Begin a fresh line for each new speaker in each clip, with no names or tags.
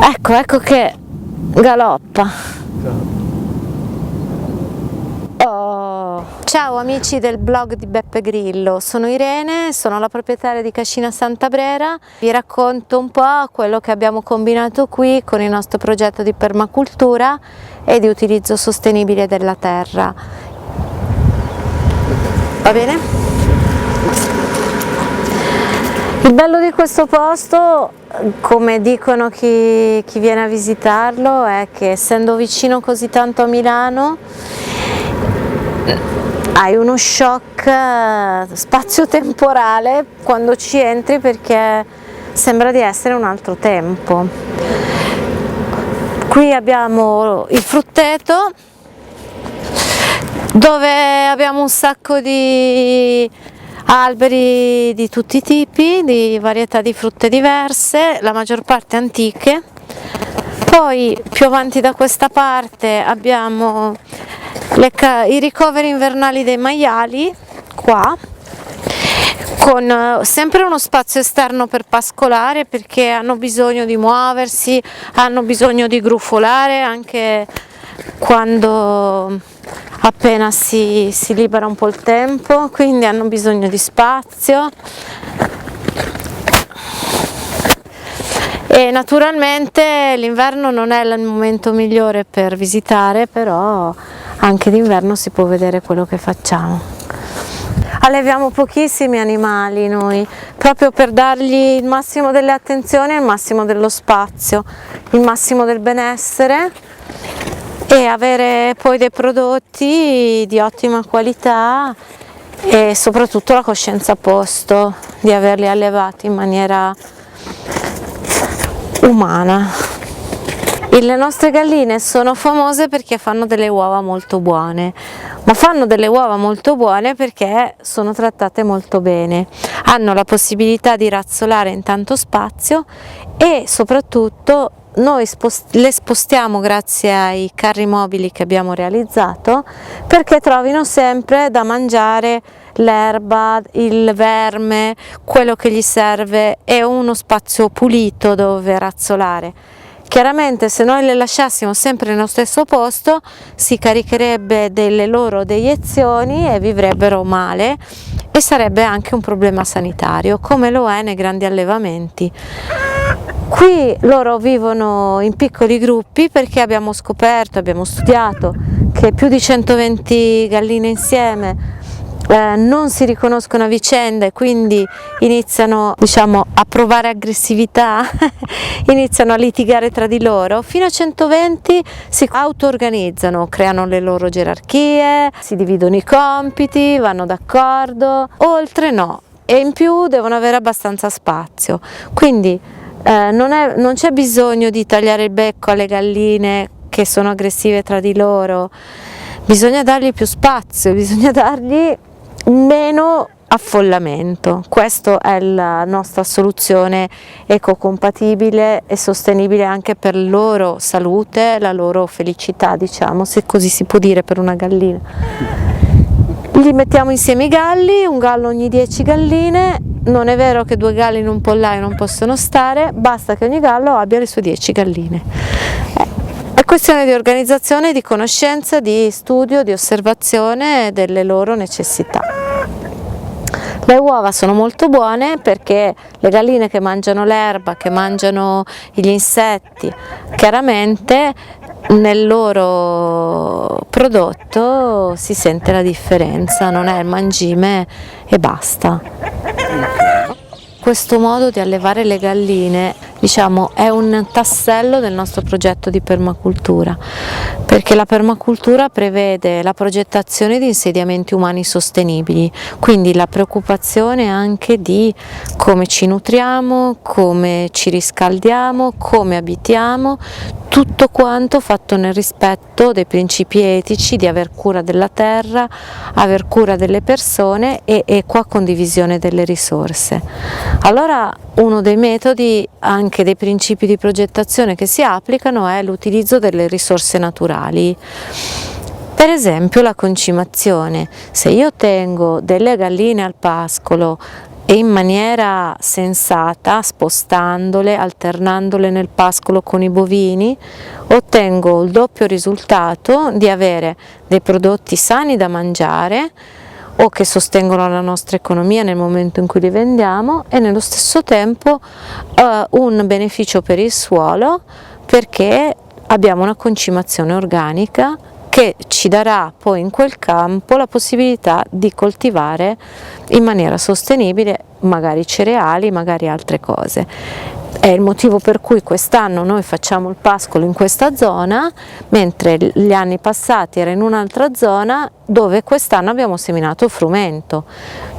Ecco che galoppa. Oh. Ciao amici del blog di Beppe Grillo, sono Irene, sono la proprietaria di Cascina Santa Brera. Vi racconto un po' quello che abbiamo combinato qui con il nostro progetto di permacultura e di utilizzo sostenibile della terra. Va bene? Il bello di questo posto, come dicono chi viene a visitarlo, è che essendo vicino così tanto a Milano hai uno shock spazio-temporale quando ci entri, perché sembra di essere un altro tempo. Qui abbiamo il frutteto, dove abbiamo un sacco di alberi di tutti i tipi, di varietà di frutte diverse, la maggior parte antiche. Poi più avanti da questa parte abbiamo i ricoveri invernali dei maiali, qua, con sempre uno spazio esterno per pascolare, perché hanno bisogno di muoversi, hanno bisogno di grufolare anche quando appena si libera un po' il tempo, quindi hanno bisogno di spazio. E naturalmente l'inverno non è il momento migliore per visitare, però anche d'inverno si può vedere quello che facciamo. Alleviamo pochissimi animali noi, proprio per dargli il massimo delle attenzioni, il massimo dello spazio, il massimo del benessere, e avere poi dei prodotti di ottima qualità e soprattutto la coscienza a posto di averli allevati in maniera umana. Le nostre galline sono famose perché fanno delle uova molto buone, ma fanno delle uova molto buone perché sono trattate molto bene, hanno la possibilità di razzolare in tanto spazio e soprattutto noi le spostiamo grazie ai carri mobili che abbiamo realizzato, perché trovino sempre da mangiare, l'erba, il verme, quello che gli serve, e uno spazio pulito dove razzolare. Chiaramente se noi le lasciassimo sempre nello stesso posto si caricherebbe delle loro deiezioni e vivrebbero male, e sarebbe anche un problema sanitario, come lo è nei grandi allevamenti. Qui loro vivono in piccoli gruppi perché abbiamo scoperto, abbiamo studiato che più di 120 galline insieme non si riconoscono a vicenda e quindi iniziano, diciamo, a provare aggressività, iniziano a litigare tra di loro. Fino a 120 si auto-organizzano, creano le loro gerarchie, si dividono i compiti, vanno d'accordo, oltre no, e in più devono avere abbastanza spazio, quindi non c'è bisogno di tagliare il becco alle galline che sono aggressive tra di loro, bisogna dargli più spazio, bisogna dargli meno affollamento. Questa è la nostra soluzione ecocompatibile e sostenibile anche per la loro salute, la loro felicità, diciamo, se così si può dire per una gallina. Gli mettiamo insieme i galli, un gallo ogni 10 galline. Non è vero che 2 galli in un pollaio non possono stare, basta che ogni gallo abbia le sue 10 galline. È questione di organizzazione, di conoscenza, di studio, di osservazione delle loro necessità. Le uova sono molto buone perché le galline che mangiano l'erba, che mangiano gli insetti, chiaramente nel loro prodotto si sente la differenza, non è il mangime e basta. Questo modo di allevare le galline, diciamo, è un tassello del nostro progetto di permacultura, perché la permacultura prevede la progettazione di insediamenti umani sostenibili, quindi la preoccupazione anche di come ci nutriamo, come ci riscaldiamo, come abitiamo, tutto quanto fatto nel rispetto dei principi etici di aver cura della terra, aver cura delle persone e equa condivisione delle risorse. Allora uno dei metodi, anche dei principi di progettazione che si applicano, è l'utilizzo delle risorse naturali. Per esempio la concimazione. Se io tengo delle galline al pascolo e in maniera sensata, spostandole, alternandole nel pascolo con i bovini, ottengo il doppio risultato di avere dei prodotti sani da mangiare o che sostengono la nostra economia nel momento in cui li vendiamo, e nello stesso tempo un beneficio per il suolo, perché abbiamo una concimazione organica che ci darà poi in quel campo la possibilità di coltivare in maniera sostenibile magari cereali, magari altre cose. È il motivo per cui quest'anno noi facciamo il pascolo in questa zona, mentre gli anni passati era in un'altra zona dove quest'anno abbiamo seminato frumento.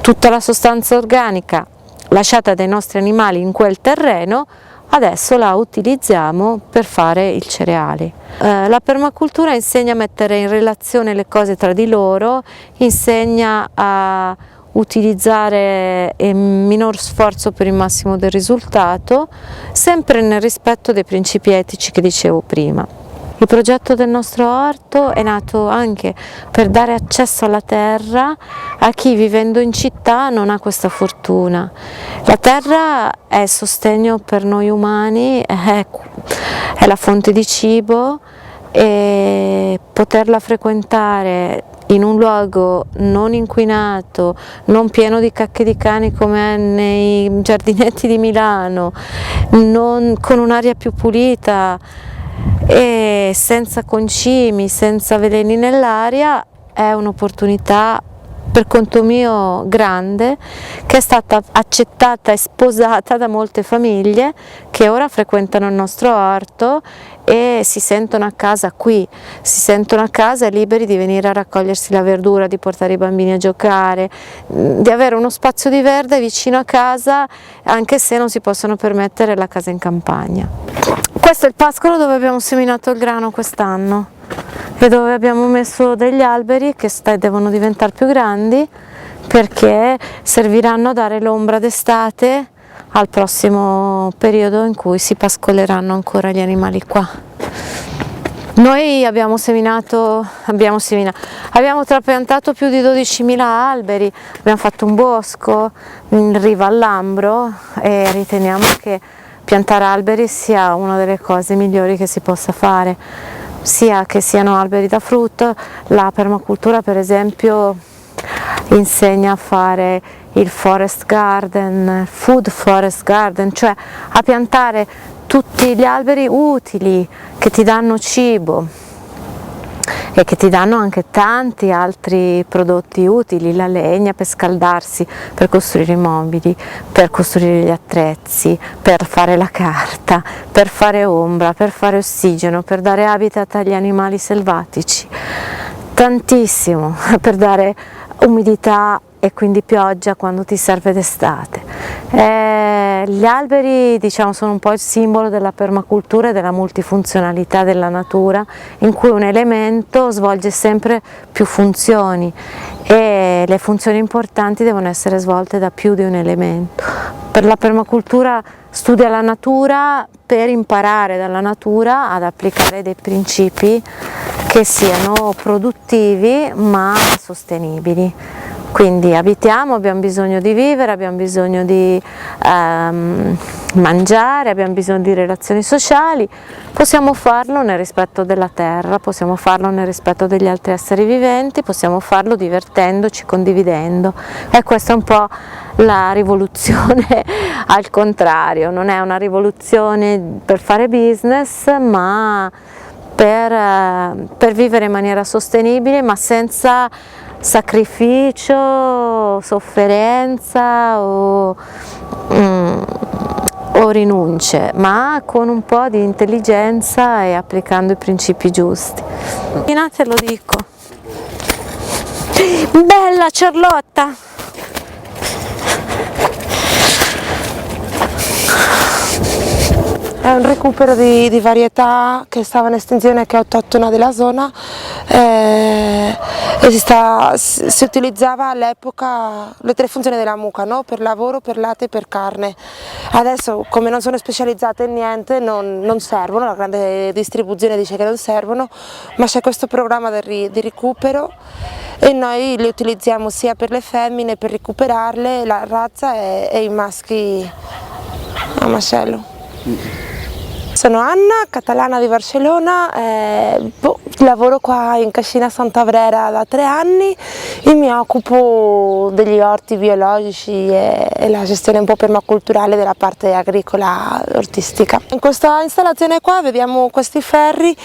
Tutta la sostanza organica lasciata dai nostri animali in quel terreno adesso la utilizziamo per fare il cereale. La permacultura insegna a mettere in relazione le cose tra di loro, insegna a utilizzare minor sforzo per il massimo del risultato, sempre nel rispetto dei principi etici che dicevo prima. Il progetto del nostro orto è nato anche per dare accesso alla terra a chi vivendo in città non ha questa fortuna. La terra è il sostegno per noi umani, è la fonte di cibo, e poterla frequentare in un luogo non inquinato, non pieno di cacche di cani come è nei giardinetti di Milano, con un'aria più pulita e senza concimi, senza veleni nell'aria, è un'opportunità per conto mio grande, che è stata accettata e sposata da molte famiglie che ora frequentano il nostro orto e si sentono a casa qui, si sentono a casa e liberi di venire a raccogliersi la verdura, di portare i bambini a giocare, di avere uno spazio di verde vicino a casa, anche se non si possono permettere la casa in campagna. Questo è il pascolo dove abbiamo seminato il grano quest'anno e dove abbiamo messo degli alberi che devono diventare più grandi, perché serviranno a dare l'ombra d'estate al prossimo periodo in cui si pascoleranno ancora gli animali qua. Noi abbiamo trapiantato più di 12.000 alberi, abbiamo fatto un bosco in riva al Lambro e riteniamo che piantare alberi sia una delle cose migliori che si possa fare, sia che siano alberi da frutto. La permacultura per esempio insegna a fare il forest garden, food forest garden, cioè a piantare tutti gli alberi utili che ti danno cibo e che ti danno anche tanti altri prodotti utili, la legna per scaldarsi, per costruire i mobili, per costruire gli attrezzi, per fare la carta, per fare ombra, per fare ossigeno, per dare habitat agli animali selvatici, tantissimo, per dare umidità e quindi pioggia quando ti serve d'estate. Gli alberi, diciamo, sono un po' il simbolo della permacultura e della multifunzionalità della natura, in cui un elemento svolge sempre più funzioni e le funzioni importanti devono essere svolte da più di un elemento. Per la permacultura studia la natura per imparare dalla natura ad applicare dei principi che siano produttivi ma sostenibili. Quindi abbiamo bisogno di vivere, abbiamo bisogno di mangiare, abbiamo bisogno di relazioni sociali, possiamo farlo nel rispetto della terra, possiamo farlo nel rispetto degli altri esseri viventi, possiamo farlo divertendoci, condividendo, e questa è un po' la rivoluzione al contrario, non è una rivoluzione per fare business, ma per vivere in maniera sostenibile, ma senza sacrificio, sofferenza o rinunce, ma con un po' di intelligenza e applicando i principi giusti. Te lo dico. Bella Carlotta!
È un recupero di varietà che stava in estinzione, che è autoctona della zona, e si utilizzava all'epoca le 3 funzioni della mucca, no? Per lavoro, per latte e per carne. Adesso, come non sono specializzate in niente, non servono, la grande distribuzione dice che non servono, ma c'è questo programma di recupero e noi li utilizziamo sia per le femmine per recuperarle, la razza, e i maschi a macello. Sono Anna, catalana di Barcellona, lavoro qua in Cascina Sant'Avrera da 3 anni e mi occupo degli orti biologici e la gestione un po' permaculturale della parte agricola ortistica. In questa installazione qua vediamo questi ferri,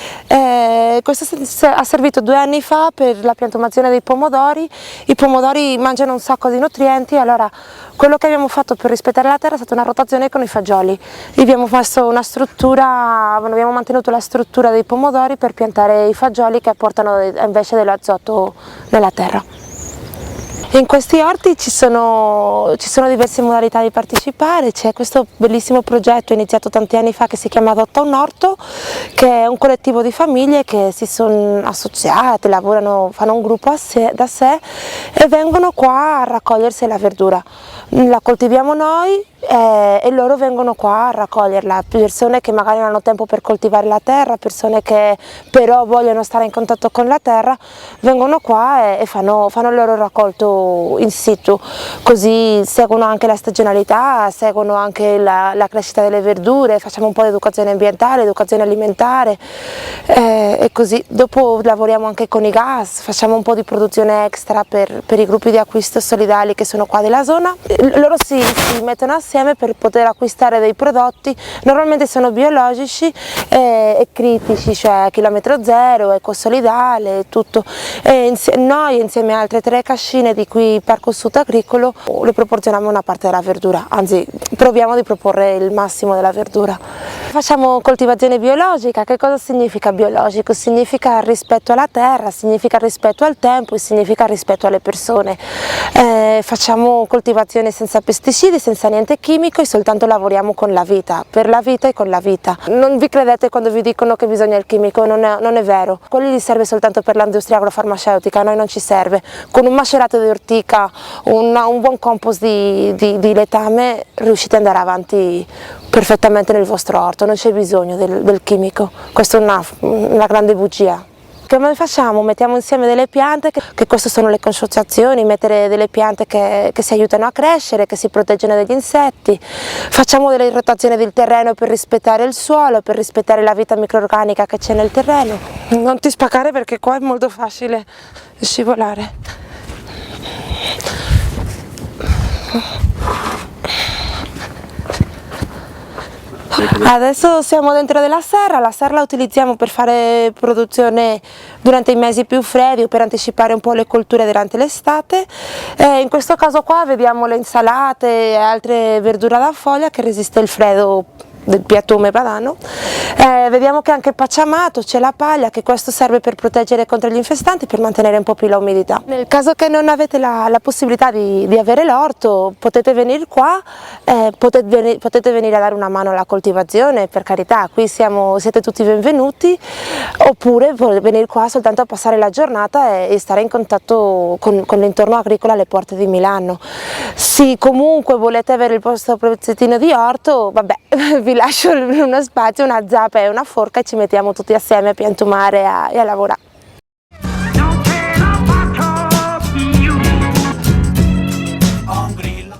questo ha servito 2 anni fa per la piantumazione dei pomodori. I pomodori mangiano un sacco di nutrienti, allora quello che abbiamo fatto per rispettare la terra è stata una rotazione con i fagioli. Abbiamo messo una struttura, abbiamo mantenuto la struttura dei pomodori per piantare i fagioli che apportano invece dell'azoto nella terra. In questi orti ci sono diverse modalità di partecipare, c'è questo bellissimo progetto iniziato tanti anni fa che si chiama Adotta un orto, che è un collettivo di famiglie che si sono associate, lavorano, fanno un gruppo da sé e vengono qua a raccogliersi la verdura. La coltiviamo noi e loro vengono qua a raccoglierla, persone che magari non hanno tempo per coltivare la terra, persone che però vogliono stare in contatto con la terra, vengono qua e fanno il loro raccolto in situ, così seguono anche la stagionalità, seguono anche la crescita delle verdure, facciamo un po' di educazione ambientale, educazione alimentare e così. Dopo lavoriamo anche con i gas, facciamo un po' di produzione extra per i gruppi di acquisto solidali che sono qua della zona. Loro si mettono assieme per poter acquistare dei prodotti, normalmente sono biologici e critici, cioè chilometro zero, ecosolidale e tutto. Noi insieme a altre 3 cascine di qui Parco Sud Agricolo le proporzioniamo una parte della verdura, anzi proviamo di proporre il massimo della verdura. Facciamo coltivazione biologica. Che cosa significa biologico? Significa rispetto alla terra, significa rispetto al tempo e significa rispetto alle persone. Facciamo coltivazione senza pesticidi, senza niente chimico e soltanto lavoriamo con la vita, per la vita e con la vita. Non vi credete quando vi dicono che bisogna il chimico, non è vero. Quelli gli serve soltanto per l'industria agrofarmaceutica, a noi non ci serve. Con un macerato di ortica, un buon compost di letame riuscite ad andare avanti perfettamente nel vostro orto, non c'è bisogno del chimico. Questa è una grande bugia. Come facciamo? Mettiamo insieme delle piante, che queste sono le consociazioni, mettere delle piante che si aiutano a crescere, che si proteggono dagli insetti, facciamo delle rotazioni del terreno per rispettare il suolo, per rispettare la vita microorganica che c'è nel terreno. Non ti spaccare perché qua è molto facile scivolare. Adesso siamo dentro della serra, la serra la utilizziamo per fare produzione durante i mesi più freddi o per anticipare un po' le colture durante l'estate. In questo caso qua vediamo le insalate e altre verdure da foglia che resiste il freddo del piattume padano. Vediamo che anche pacciamato c'è la paglia, che questo serve per proteggere contro gli infestanti, per mantenere un po' più l'umidità. Nel caso che non avete la possibilità di avere l'orto, potete venire qua, potete venire a dare una mano alla coltivazione, per carità, qui siete tutti benvenuti, oppure venire qua soltanto a passare la giornata e stare in contatto con l'intorno agricolo alle porte di Milano. Se comunque volete avere il vostro pezzettino di orto, vabbè, vi lascio uno spazio, una zappa e una forca e ci mettiamo tutti assieme a piantumare e a lavorare.